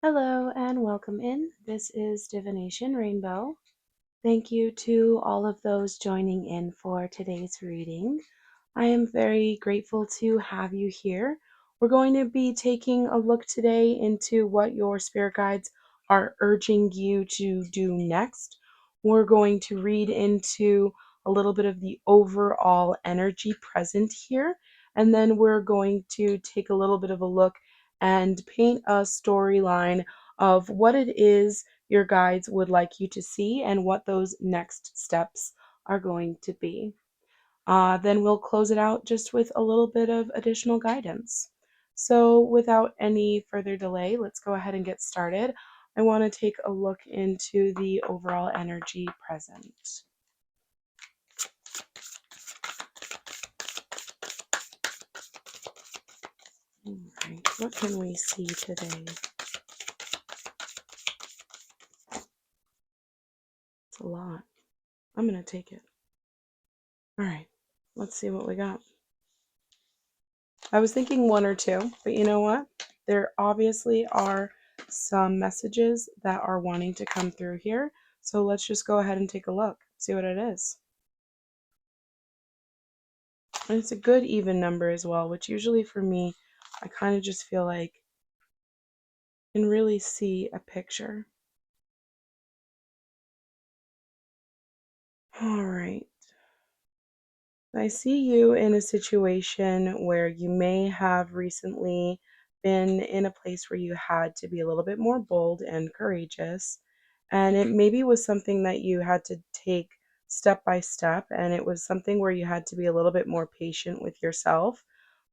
Hello and welcome in. This is Divination Rainbow. Thank you to all of those joining in for today's reading. I am very grateful to have you here. We're going to be taking a look today into what your spirit guides are urging you to do next. We're going to read into a little bit of the overall energy present here, and then we're going to take a little bit of a look and paint a storyline of what it is your guides would like you to see and what those next steps are going to be. Then we'll close it out just with a little bit of additional guidance. So, without any further delay, let's go ahead and get started. I want to take a look into the overall energy present. All right, what can we see today? It's a lot. I'm going to take it. All right, let's see what we got. I was thinking one or two, but you know what? There obviously are some messages that are wanting to come through here. So let's just go ahead and take a look, see what it is. And it's a good even number as well, which usually for me, I kind of just feel like I can really see a picture. All right. I see you in a situation where you may have recently been in a place where you had to be a little bit more bold and courageous. And it maybe was something that you had to take step by step, and it was something where you had to be a little bit more patient with yourself,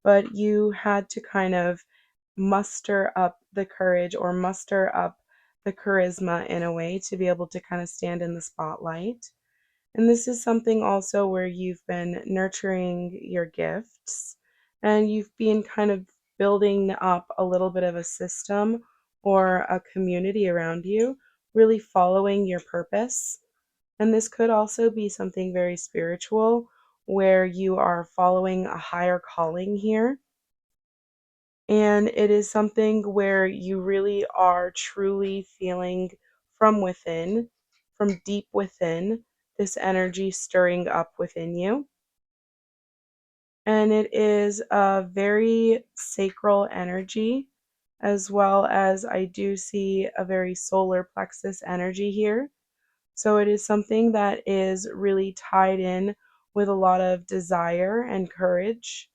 but you had to kind of muster up the courage or muster up the charisma in a way to be able to kind of stand in the spotlight. And this is something also where you've been nurturing your gifts and you've been kind of building up a little bit of a system or a community around you, really following your purpose. And this could also be something very spiritual where you are following a higher calling here. And it is something where you really are truly feeling from within, from deep within, this energy stirring up within you. And it is a very sacral energy, as well as I do see a very solar plexus energy here. So it is something that is really tied in with a lot of desire and courage.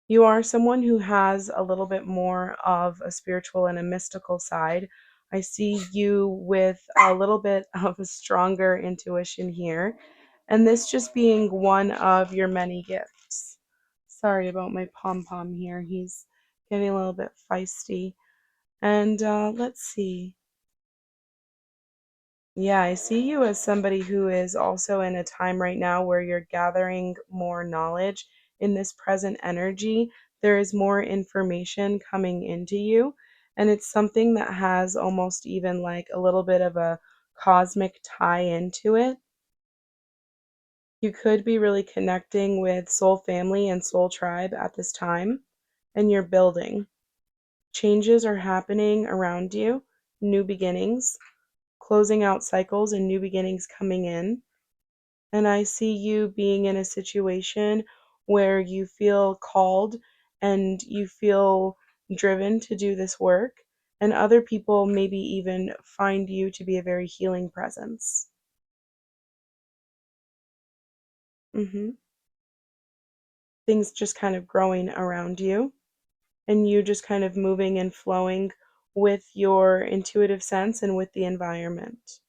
You are someone who has a little bit more of a spiritual and a mystical side. I see you with a little bit of a stronger intuition here, and this just being one of your many gifts. Sorry about my pom pom here. He's getting a little bit feisty. And let's see. Yeah, I see you as somebody who is also in a time right now where you're gathering more knowledge in this present energy. There is more information coming into you, and it's something that has almost even like a little bit of a cosmic tie into it. You could be really connecting with soul family and soul tribe at this time, and you're building. Changes are happening around you, new beginnings, closing out cycles and new beginnings coming in. And I see you being in a situation where you feel called and you feel driven to do this work, and other people maybe even find you to be a very healing presence. Things just kind of growing around you, and you just kind of moving and flowing with your intuitive sense and with the environment.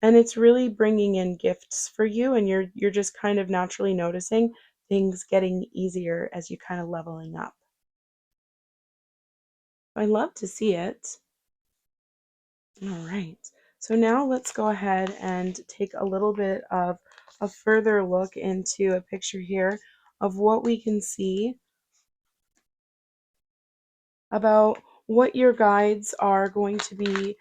And it's really bringing in gifts for you, and you're just kind of naturally noticing things getting easier as you kind of leveling up. I love to see it. All right. So now let's go ahead and take a little bit of a further look into a picture here of what we can see about what your guides are going to be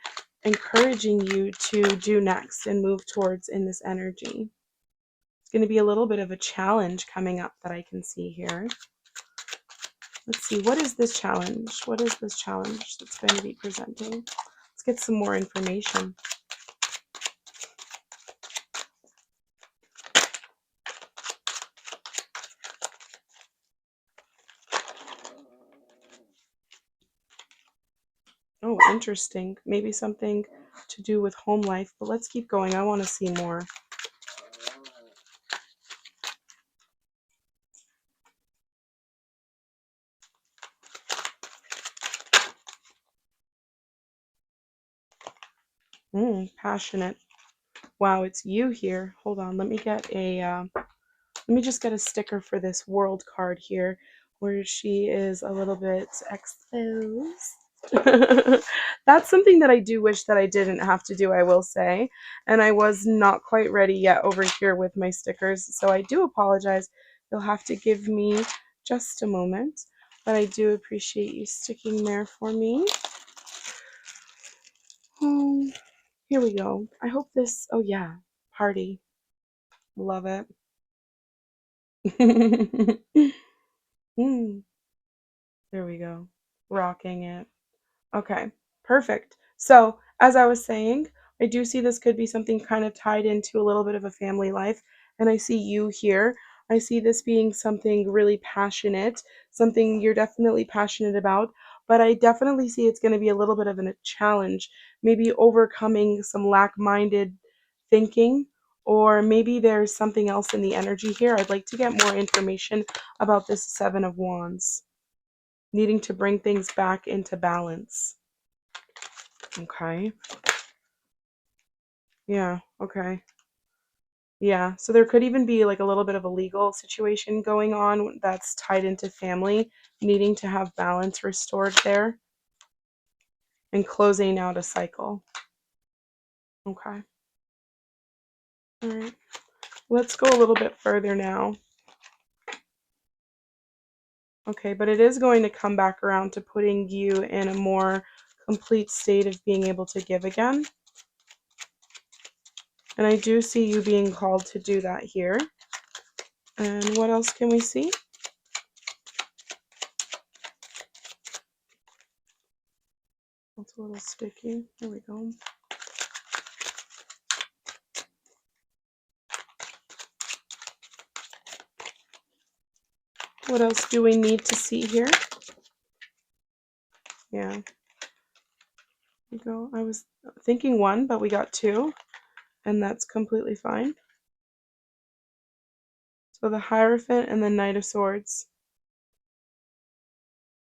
encouraging you to do next and move towards in this energy. It's going to be a little bit of a challenge coming up that I can see here. Let's see, what is this challenge? What is this challenge that's going to be presenting? Let's get some more information. Oh, interesting. Maybe something to do with home life, but let's keep going. I want to see more. Passionate. Wow, it's you here. Hold on. Let me just get a sticker for this world card here where she is a little bit exposed. That's something that I do wish that I didn't have to do, I will say. And I was not quite ready yet over here with my stickers, so I do apologize. You'll have to give me just a moment, but I do appreciate you sticking there for me. Oh, here we go. I hope this, oh yeah, party. Love it. Mm, there we go. Rocking it. Okay, perfect. So, as I was saying, I do see this could be something kind of tied into a little bit of a family life, and I see you here. I see this being something really passionate, something you're definitely passionate about, but I definitely see it's going to be a little bit of a challenge, maybe overcoming some lack-minded thinking, or maybe there's something else in the energy here. I'd like to get more information about this Seven of Wands, needing to bring things back into balance. Okay. Yeah, okay. Yeah, so there could even be like a little bit of a legal situation going on that's tied into family, needing to have balance restored there and closing out a cycle. Okay. All right. Let's go a little bit further now. Okay, but it is going to come back around to putting you in a more complete state of being able to give again. And I do see you being called to do that here. And what else can we see? That's a little sticky. There we go. What else do we need to see here? Yeah, there we go. I was thinking one, but we got two, and that's completely fine. So the Hierophant and the Knight of Swords.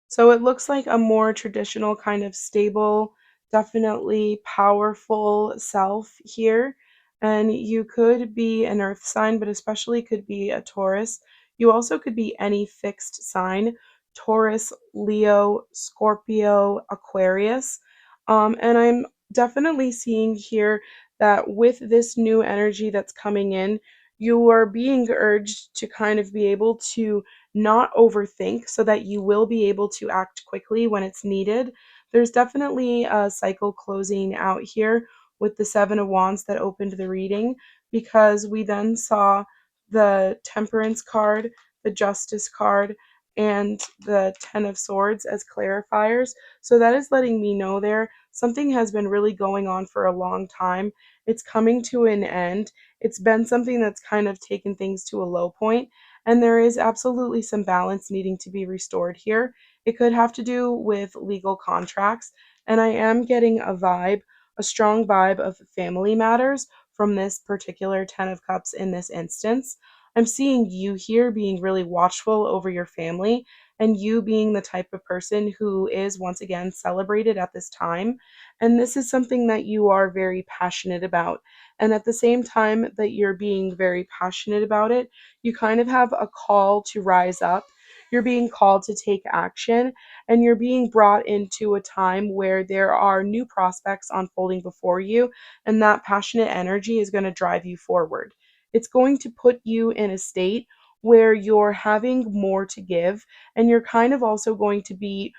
So it looks like a more traditional kind of stable, definitely powerful self here. And you could be an earth sign, but especially could be a Taurus. You also could be any fixed sign: Taurus, Leo, Scorpio, Aquarius. And I'm definitely seeing here that with this new energy that's coming in, you are being urged to kind of be able to not overthink so that you will be able to act quickly when it's needed. There's definitely a cycle closing out here with the Seven of Wands that opened the reading, because we then saw the Temperance card, the Justice card, and the Ten of Swords as clarifiers. So that is letting me know there something has been really going on for a long time. It's coming to an end. It's been something that's kind of taken things to a low point, and there is absolutely some balance needing to be restored here. It could have to do with legal contracts, and I am getting a vibe, a strong vibe of family matters from this particular Ten of Cups in this instance. I'm seeing you here being really watchful over your family, and you being the type of person who is once again celebrated at this time. And this is something that you are very passionate about. And at the same time that you're being very passionate about it, you kind of have a call to rise up. You're being called to take action, and you're being brought into a time where there are new prospects unfolding before you, and that passionate energy is going to drive you forward. It's going to put you in a state where you're having more to give, and you're kind of also going to be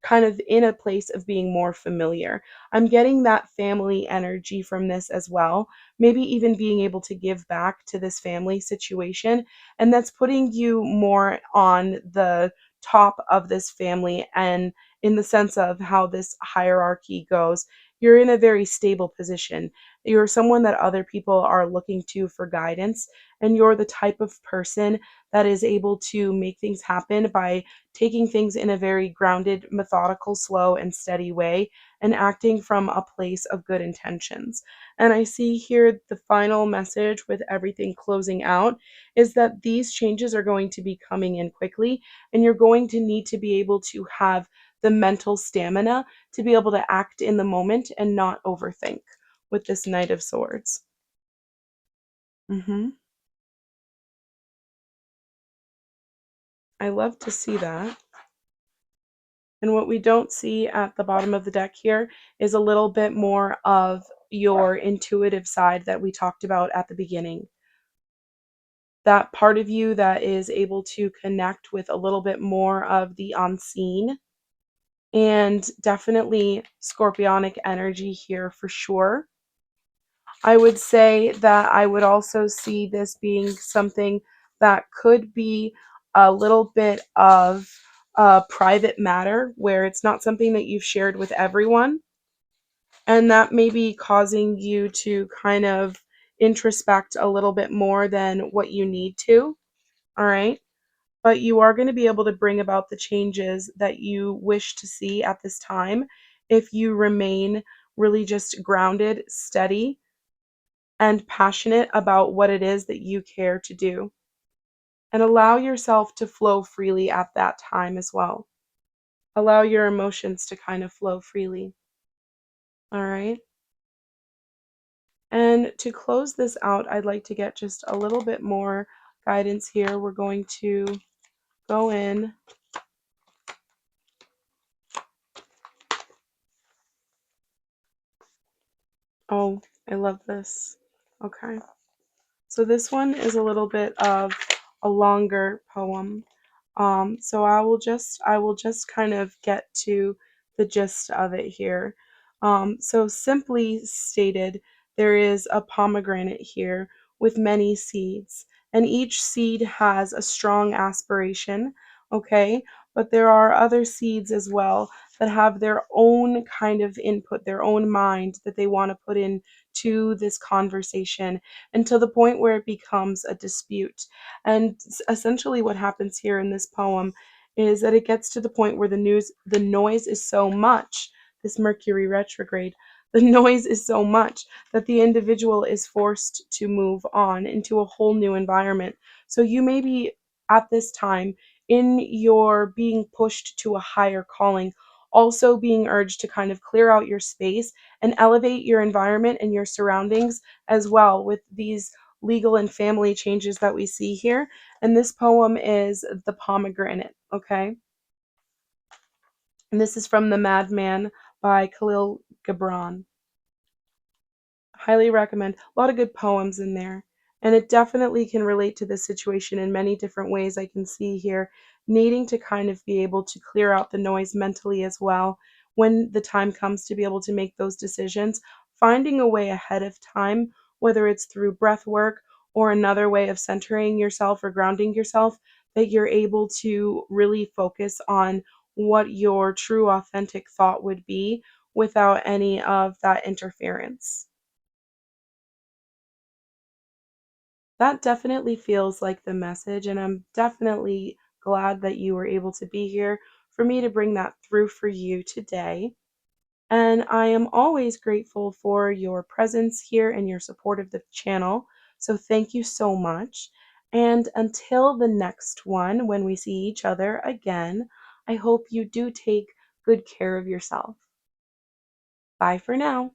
kind of in a place of being more familiar. I'm getting that family energy from this as well. Maybe even being able to give back to this family situation. And that's putting you more on the top of this family, and in the sense of how this hierarchy goes, you're in a very stable position. You're someone that other people are looking to for guidance, and you're the type of person that is able to make things happen by taking things in a very grounded, methodical, slow, and steady way, and acting from a place of good intentions. And I see here the final message with everything closing out is that these changes are going to be coming in quickly, and you're going to need to be able to have the mental stamina to be able to act in the moment and not overthink with this Knight of Swords. Mhm. I love to see that. And what we don't see at the bottom of the deck here is a little bit more of your intuitive side that we talked about at the beginning. That part of you that is able to connect with a little bit more of the unseen, and definitely scorpionic energy here for sure. I would say that I would also see this being something that could be a little bit of a private matter where it's not something that you've shared with everyone, and that may be causing you to kind of introspect a little bit more than what you need to. All right. But you are going to be able to bring about the changes that you wish to see at this time if you remain really just grounded, steady, and passionate about what it is that you care to do. And allow yourself to flow freely at that time as well. Allow your emotions to kind of flow freely. All right. And to close this out, I'd like to get just a little bit more guidance here. We're going to go in. Oh, I love this. Okay. So this one is a little bit of a longer poem. So I will just kind of get to the gist of it here. So simply stated, there is a pomegranate here with many seeds, and each seed has a strong aspiration, okay? But there are other seeds as well that have their own kind of input, their own mind that they want to put in to this conversation, and to the point where it becomes a dispute. And essentially what happens here in this poem is that it gets to the point where the noise is so much, this Mercury retrograde, the noise is so much that the individual is forced to move on into a whole new environment. So you may be at this time in your being pushed to a higher calling, also being urged to kind of clear out your space and elevate your environment and your surroundings as well with these legal and family changes that we see here. And this poem is The Pomegranate, okay? And this is from The Madman by Khalil Gibran. Highly recommend. A lot of good poems in there. And it definitely can relate to this situation in many different ways. I can see here needing to kind of be able to clear out the noise mentally as well when the time comes to be able to make those decisions, finding a way ahead of time, whether it's through breath work or another way of centering yourself or grounding yourself, that you're able to really focus on what your true authentic thought would be without any of that interference. That definitely feels like the message, and I'm definitely glad that you were able to be here for me to bring that through for you today. And I am always grateful for your presence here and your support of the channel. So thank you so much. And until the next one, when we see each other again, I hope you do take good care of yourself. Bye for now.